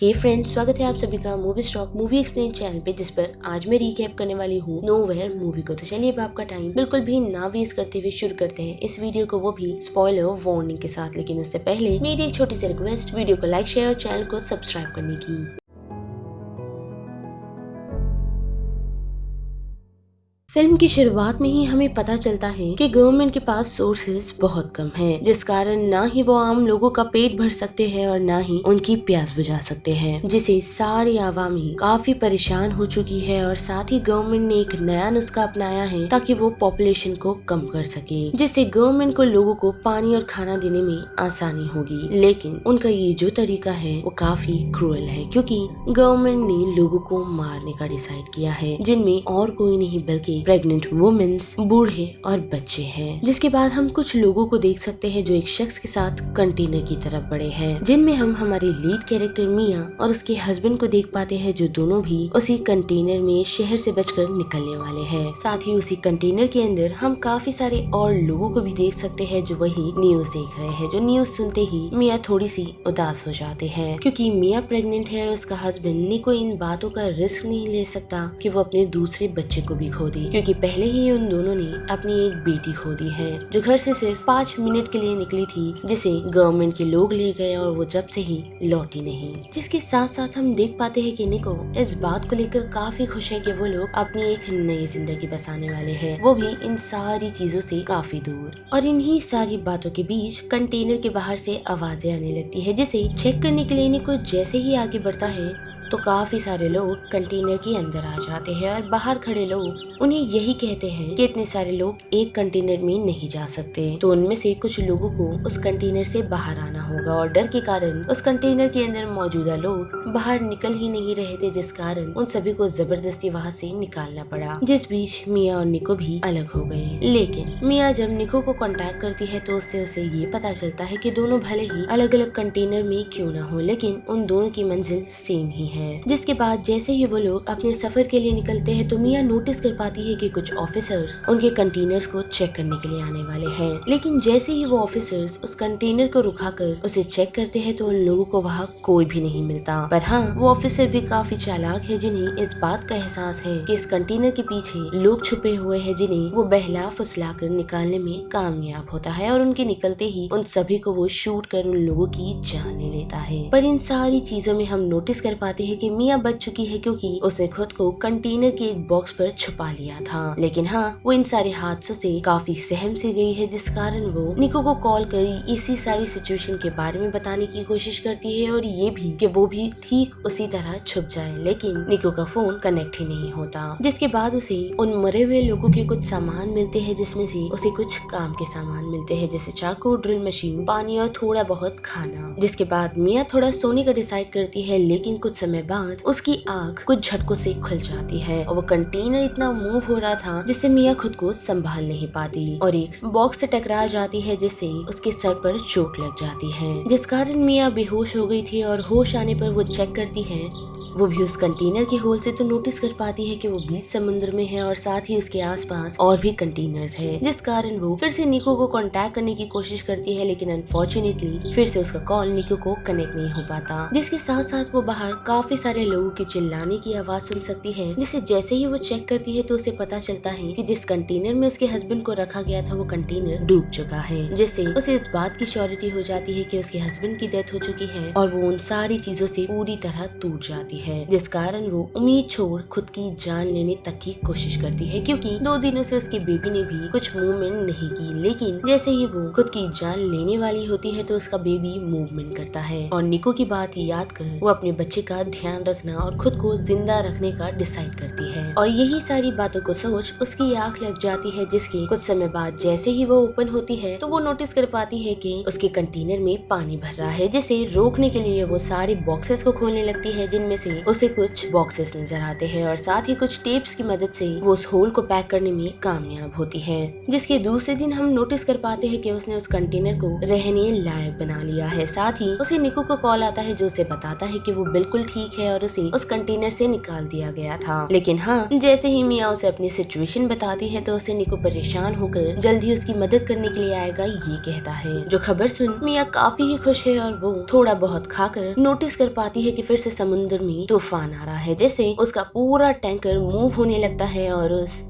हे friends, स्वागत है आप सभी का movie stock movie explain channel पे, जिस पर आज मैं रिकैप करने वाली हूँ नोवेयर मूवी को। तो चलिए अब आपका टाइम बिल्कुल भी ना वेस्ट करते हुए शुरू करते हैं इस वीडियो को, वो भी स्पॉइलर वार्निंग के साथ। लेकिन उससे पहले मेरी एक छोटी सी रिक्वेस्ट, वीडियो को लाइक, शेयर और चैनल को सब्सक्राइब करने की। फिल्म की शुरुआत में ही हमें पता चलता है कि गवर्नमेंट के पास सोर्सेज बहुत कम हैं, जिस कारण ना ही वो आम लोगों का पेट भर सकते हैं और ना ही उनकी प्यास बुझा सकते हैं, जिसे सारी आवामी काफी परेशान हो चुकी है। और साथ ही गवर्नमेंट ने एक नया नुस्खा अपनाया है ताकि वो पॉपुलेशन को कम कर सके, जिससे गवर्नमेंट को लोगों को पानी और खाना देने में आसानी होगी। लेकिन उनका ये जो तरीका है वो काफी क्रूअल है, क्योंकि गवर्नमेंट ने लोगों को मारने का डिसाइड किया है, जिनमें और कोई नहीं बल्कि प्रेग्नेंट वुमेन्स, बूढ़े और बच्चे हैं। जिसके बाद हम कुछ लोगों को देख सकते हैं जो एक शख्स के साथ कंटेनर की तरफ बढ़े हैं, जिनमें हम हमारे लीड कैरेक्टर मिया और उसके हस्बैंड को देख पाते हैं, जो दोनों भी उसी कंटेनर में शहर से बचकर निकलने वाले हैं। साथ ही उसी कंटेनर के अंदर हम काफी सारे और लोगों को भी देख सकते हैं जो वही न्यूज देख रहे हैं, जो न्यूज सुनते ही मिया थोड़ी सी उदास हो जाते हैं, क्योंकि मिया प्रेग्नेंट है और उसका हस्बैंड निको इन बातों का रिस्क नहीं ले सकता कि वो अपने दूसरे बच्चे को भी खो दे, क्योंकि पहले ही उन दोनों ने अपनी एक बेटी खो दी है, जो घर से सिर्फ 5 मिनट के लिए निकली थी, जिसे गवर्नमेंट के लोग ले गए और वो जब से ही लौटी नहीं। जिसके साथ साथ हम देख पाते हैं कि निको इस बात को लेकर काफी खुश है कि वो लोग अपनी एक नई जिंदगी बसाने वाले हैं, वो भी इन सारी चीजों से काफी दूर। और इन्हीं सारी बातों के बीच कंटेनर के बाहर से आवाजें आने लगती है, जिसे चेक करने के लिए निको जैसे ही आगे बढ़ता है तो काफी सारे लोग कंटेनर के अंदर आ जाते हैं और बाहर खड़े लोग उन्हें यही कहते हैं कि इतने सारे लोग एक कंटेनर में नहीं जा सकते। तो उनमें से कुछ लोगों को उस कंटेनर से बाहर आना होगा, और डर के कारण उस कंटेनर के अंदर मौजूदा लोग बाहर निकल ही नहीं रहे थे, जिस कारण उन सभी को जबरदस्ती वहाँ से निकालना पड़ा। जिस बीच मिया और निको भी अलग हो गए। लेकिन मिया जब निको को कांटेक्ट करती है तो उससे उसे ये पता चलता है कि दोनों भले ही अलग अलग कंटेनर में क्यों ना हो, लेकिन उन दोनों की मंजिल सेम ही है। जिसके बाद जैसे ही वो लोग अपने सफर के लिए निकलते हैं तो मिया नोटिस कर पाती है कि कुछ ऑफिसर्स उनके कंटेनर्स को चेक करने के लिए आने वाले हैं। लेकिन जैसे ही वो ऑफिसर्स उस कंटेनर को रुकाकर उसे चेक करते हैं तो उन लोगों को वहाँ कोई भी नहीं मिलता। पर हाँ, वो ऑफिसर भी काफी चालाक है, जिन्हें इस बात का एहसास है कि इस कंटेनर के पीछे लोग छुपे हुए हैं, जिन्हें वो बहला फुसला कर निकालने में कामयाब होता है। और उनके निकलते ही उन सभी को वो शूट कर उन लोगों की जान ले लेता है। पर इन सारी चीजों में हम नोटिस कर पाते हैं कि मिया बच चुकी है, क्योंकि उसने खुद को कंटेनर के एक बॉक्स पर छुपा लिया था। लेकिन हाँ, वो इन सारे हादसों से काफी सहम सी गई है, जिस कारण वो निको को कॉल कर इसी सारी सिचुएशन के बारे में बताने की कोशिश करती है, और ये भी कि वो भी ठीक उसी तरह छुप जाए। लेकिन निको का फोन कनेक्ट ही नहीं होता। जिसके बाद उसे उन मरे हुए लोगों के कुछ सामान मिलते हैं, जिसमें से उसे कुछ काम के सामान मिलते हैं, जैसे चाकू, ड्रिल मशीन, पानी और थोड़ा बहुत खाना। जिसके बाद मिया थोड़ा सोने का डिसाइड करती है, लेकिन कुछ समय बाद उसकी आंख कुछ झटकों से खुल जाती है और वो कंटेनर इतना मूव हो रहा था जिससे मिया खुद को संभाल नहीं पाती और एक बॉक्स से टकरा जाती है, जिससे उसके सर पर चोट लग जाती है, जिस कारण मिया बेहोश हो गई थी। और होश आने पर वो चेक करती है, वो भी उस कंटेनर के होल से, तो नोटिस कर पाती है कि वो बीच समुद्र में है और साथ ही उसके आसपास और भी कंटेनर्स है, जिस कारण वो फिर से निको को कांटेक्ट करने की कोशिश करती है। लेकिन अनफॉर्चुनेटली फिर से उसका कॉल निको को कनेक्ट नहीं हो पाता। जिसके साथ साथ वो बाहर काफी सारे लोगों के चिल्लाने की आवाज सुन सकती है, जिसे जैसे ही वो चेक करती है तो उसे पता चलता है कि जिस कंटेनर में उसके हस्बैंड को रखा गया था वो कंटेनर डूब चुका है, जिससे उसे इस बात की श्योरिटी हो जाती है कि उसके हस्बैंड की डेथ हो चुकी है और वो उन सारी चीजों से पूरी तरह टूट जाती है, जिस कारण वो उम्मीद छोड़ खुद की जान लेने तक की कोशिश करती है, क्योंकि 2 दिनों से उसके बेबी ने भी कुछ मूवमेंट नहीं की। लेकिन जैसे ही वो खुद की जान लेने वाली होती है तो उसका बेबी मूवमेंट करता है और निको की बात याद कर वो अपने बच्चे का ध्यान रखना और खुद को जिंदा रखने का डिसाइड करती है। और यही सारी बातों को सोच उसकी आंख लग जाती है, जिसके कुछ समय बाद जैसे ही वो ओपन होती है तो वो नोटिस कर पाती है कि उसके कंटेनर में पानी भर रहा है, जिसे रोकने के लिए वो सारे बॉक्सेस को खोलने लगती है, जिनमें से से उसे कुछ बॉक्सेस नजर आते हैं और साथ ही कुछ टेप्स की मदद से वो उस होल को पैक करने में कामयाब होती है। जिसके दूसरे दिन हम नोटिस कर पाते हैं कि उसने उस कंटेनर को रहने लायक बना लिया है। साथ ही उसे निको को कॉल आता है जो उसे बताता है कि वो बिल्कुल ठीक है और उसे उस कंटेनर से निकाल दिया गया था। लेकिन हाँ, जैसे ही मिया उसे अपनी सिचुएशन बताती है तो उसे निको परेशान होकर जल्दी उसकी मदद करने के लिए आएगा ये कहता है। जो खबर सुन मिया काफी ही खुश है और वो थोड़ा बहुत खाकर नोटिस कर पाती है कि फिर से समुद्र में तूफान आ रहा है, जैसे उसका पूरा टैंकर मूव होने लगता है और उस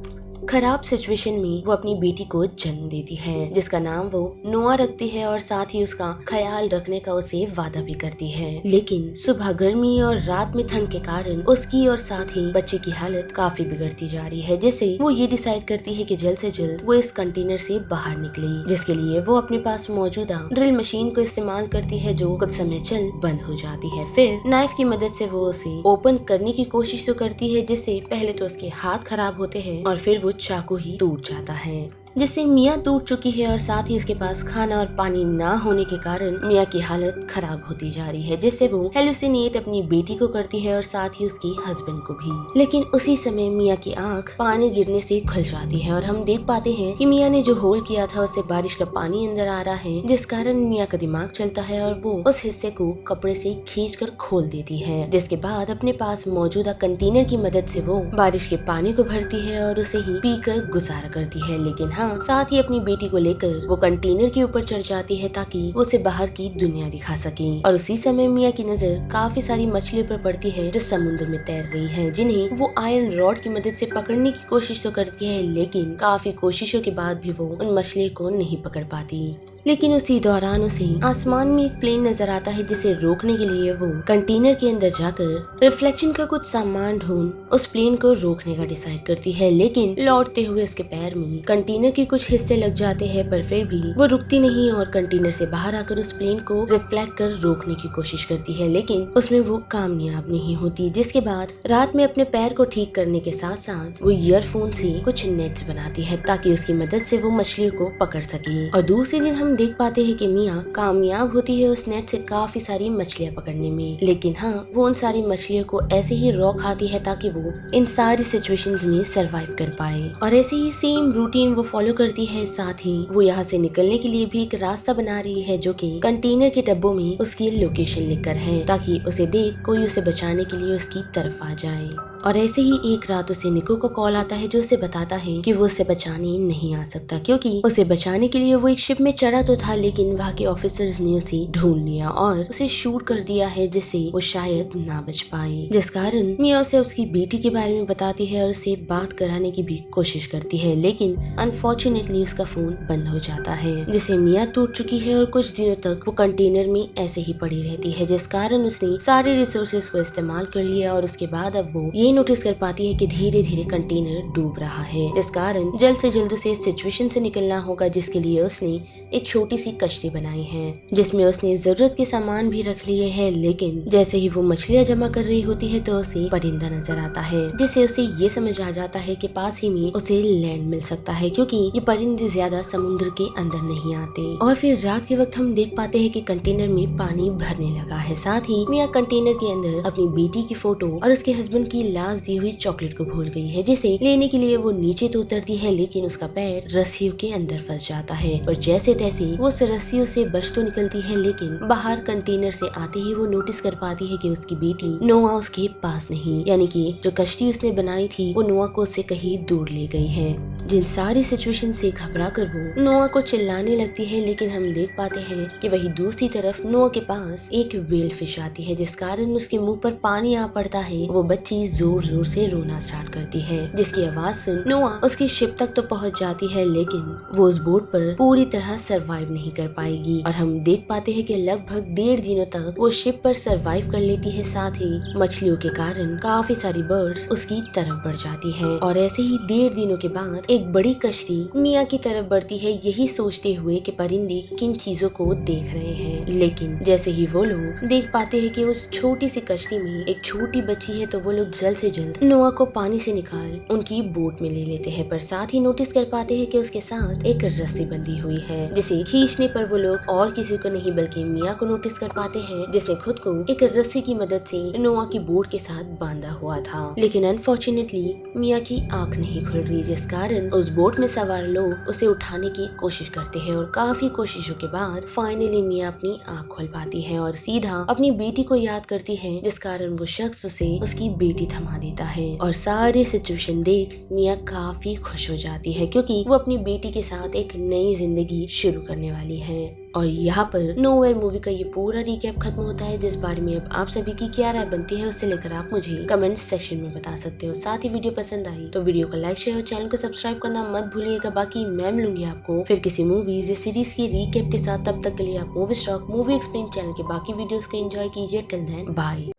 खराब सिचुएशन में वो अपनी बेटी को जन्म देती है जिसका नाम वो नोआ रखती है और साथ ही उसका ख्याल रखने का उसे वादा भी करती है। लेकिन सुबह गर्मी और रात में ठंड के कारण उसकी और साथ ही बच्चे की हालत काफी बिगड़ती जा रही है, जिससे वो ये डिसाइड करती है कि जल्द से जल्द वो इस कंटेनर से बाहर निकले, जिसके लिए वो अपने पास मौजूदा ड्रिल मशीन को इस्तेमाल करती है जो कुछ समय चल बंद हो जाती है। फिर नाइफ की मदद से वो उसे ओपन करने की कोशिश तो करती है, जिससे पहले तो उसके हाथ खराब होते हैं और फिर वो चाकू ही टूट जाता है, जिससे मिया टूट चुकी है और साथ ही उसके पास खाना और पानी ना होने के कारण मिया की हालत खराब होती जा रही है, जिससे वो हेलुसिनेट अपनी बेटी को करती है और साथ ही उसकी हस्बैंड को भी। लेकिन उसी समय मिया की आंख पानी गिरने से खुल जाती है और हम देख पाते हैं कि मिया ने जो होल किया था उससे बारिश का पानी अंदर आ रहा है, जिस कारण मिया का दिमाग चलता है और वो उस हिस्से को कपड़े से खींच कर खोल देती है। जिसके बाद अपने पास मौजूदा कंटेनर की मदद से वो बारिश के पानी को भरती है और उसे ही पीकर गुजारा करती है। लेकिन साथ ही अपनी बेटी को लेकर वो कंटेनर के ऊपर चढ़ जाती है ताकि वो उसे बाहर की दुनिया दिखा सके। और उसी समय मिया की नजर काफी सारी मछलियों पर पड़ती है जो समुद्र में तैर रही हैं, जिन्हें वो आयरन रॉड की मदद से पकड़ने की कोशिश तो करती है, लेकिन काफी कोशिशों के बाद भी वो उन मछलियों को नहीं पकड़ पाती। लेकिन उसी दौरान उसे आसमान में एक प्लेन नजर आता है, जिसे रोकने के लिए वो कंटेनर के अंदर जाकर रिफ्लेक्शन का कुछ सामान ढूंढ उस प्लेन को रोकने का डिसाइड करती है। लेकिन लौटते हुए उसके पैर में कंटेनर के कुछ हिस्से लग जाते हैं, पर फिर भी वो रुकती नहीं और कंटेनर से बाहर आकर उस प्लेन को रिफ्लेक्ट कर रोकने की कोशिश करती है, लेकिन उसमें वो कामयाब नहीं होती। जिसके बाद रात में अपने पैर को ठीक करने के साथ साथ वो ईयरफोन से कुछ नेट्स बनाती है ताकि उसकी मदद से वो मछलियों को पकड़ सके। और दूसरे दिन हम देख पाते हैं कि मिया कामयाब होती है उस नेट से काफी सारी मछलियां पकड़ने में, लेकिन हाँ, वो उन सारी मछलियों को ऐसे ही रॉक खाती है ताकि वो इन सारी सिचुएशंस में सरवाइव कर पाए। और ऐसे ही सेम रूटीन वो फॉलो करती है। साथ ही वो यहाँ से निकलने के लिए भी एक रास्ता बना रही है जो कि कंटेनर के डब्बों में उसकी लोकेशन लिखकर है, ताकि उसे देख कोई उसे बचाने के लिए उसकी तरफ आ जाए। और ऐसे ही एक रात उसे निको को कॉल आता है जो उसे बताता है कि वो उसे बचाने नहीं आ सकता, क्योंकि उसे बचाने के लिए वो एक शिप में चढ़ा तो था, लेकिन वहाँ के ऑफिसर्स ने उसे ढूंढ लिया और उसे शूट कर दिया है, जिससे वो शायद ना बच पाए। जिस कारण मिया उसे उसकी बेटी के बारे में बताती है और उसे बात कराने की भी कोशिश करती है, लेकिन अनफॉर्चुनेटली उसका फोन बंद हो जाता है, जिससे मिया टूट चुकी है और कुछ दिनों तक वो कंटेनर में ऐसे ही पड़ी रहती है, जिस कारण उसने सारे रिसोर्सेज को इस्तेमाल कर लिया। और उसके बाद अब वो ये नोटिस कर पाती है कि धीरे धीरे कंटेनर डूब रहा है, जिस कारण जल्द से जल्द उसे इस सिचुएशन से निकलना होगा, जिसके लिए उसने एक छोटी सी कश्ती बनाई है जिसमें उसने जरूरत के सामान भी रख लिए हैं। लेकिन जैसे ही वो मछलियां जमा कर रही होती है तो उसे परिंदा नजर आता है, जिससे उसे ये समझ आ जाता है कि पास ही में उसे लैंड मिल सकता है, क्योंकि ये परिंदे ज्यादा समुद्र के अंदर नहीं आते। और फिर रात के वक्त हम देख पाते हैं कि कंटेनर में पानी भरने लगा है। साथ ही मिया कंटेनर के अंदर अपनी बेटी की फोटो और उसके हस्बैंड की लाश दी हुई चॉकलेट को भूल गई है, जिसे लेने के लिए वो नीचे तो उतरती है, लेकिन उसका पैर रस्सियों के अंदर फंस जाता है। और जैसे तैसे वो उस रस्सियों से बच तो निकलती है, लेकिन बाहर कंटेनर से आते ही वो नोटिस कर पाती है कि उसकी बेटी नोआ उसके पास नहीं, यानी कि जो कश्ती उसने बनाई थी वो नोआ को उससे कहीं दूर ले गई है। जिन सारी सिचुएशन से घबरा कर वो नोआ को चिल्लाने लगती है, लेकिन हम देख पाते हैं कि वही दूसरी तरफ नोआ के पास एक व्हेल फिश आती है, जिस कारण उसके मुंह पर पानी आ पड़ता है। वो बच्ची जोर जोर से रोना स्टार्ट करती है, जिसकी आवाज सुन नोआ उसकी शिप तक तो पहुंच जाती है, लेकिन वो उस बोट पर पूरी तरह सरवाइव नहीं कर पाएगी। और हम देख पाते हैं कि लगभग 1.5 दिनों तक वो शिप पर सरवाइव कर लेती है। साथ ही मछलियों के कारण काफी सारी बर्ड्स उसकी तरफ बढ़ जाती है। और ऐसे ही 1.5 दिनों के बाद एक बड़ी कश्ती मिया की तरफ बढ़ती है, यही सोचते हुए कि परिंदे किन चीजों को देख रहे हैं। लेकिन जैसे ही वो लोग देख पाते हैं कि उस छोटी सी कश्ती में एक छोटी बच्ची है, तो वो लोग जल्द से जल्द नोआ को पानी से निकाल उनकी बोट में ले लेते हैं, पर साथ ही नोटिस कर पाते हैं कि उसके साथ एक रस्सी बंधी हुई है, जिसे खींचने पर वो लोग और किसी को नहीं बल्कि मिया को नोटिस कर पाते हैं, जिसने खुद को एक रस्सी की मदद से नोआ की बोट के साथ बांधा हुआ था। लेकिन अनफॉर्चुनेटली मिया की आंख नहीं खुल रही, जिस कारण उस बोट में सवार लोग उसे उठाने की कोशिश करते हैं और काफी कोशिशों के बाद फाइनली मिया अपनी आंख खोल पाती है और सीधा अपनी बेटी को याद करती है, जिस कारण वो शख्स उसे उसकी बेटी थमा देता है। और सारी सिचुएशन देख मिया काफी खुश हो जाती है, क्योंकि वो अपनी बेटी के साथ एक नई जिंदगी शुरू करने वाली है। और यहाँ पर नोवेयर मूवी का ये पूरा रिकैप खत्म होता है, जिस बारे में अब आप सभी की क्या राय बनती है उससे लेकर आप मुझे कमेंट सेक्शन में बता सकते हो। साथ ही वीडियो पसंद आई तो वीडियो को लाइक शेयर और चैनल को सब्सक्राइब करना मत भूलिएगा। बाकी मैं मिलूंगी आपको फिर किसी मूवीज या सीरीज की रिकैप के साथ। तब तक के लिए आप movie stock movie explain channel के बाकी वीडियोस को एंजॉय कीजिए। Till then bye.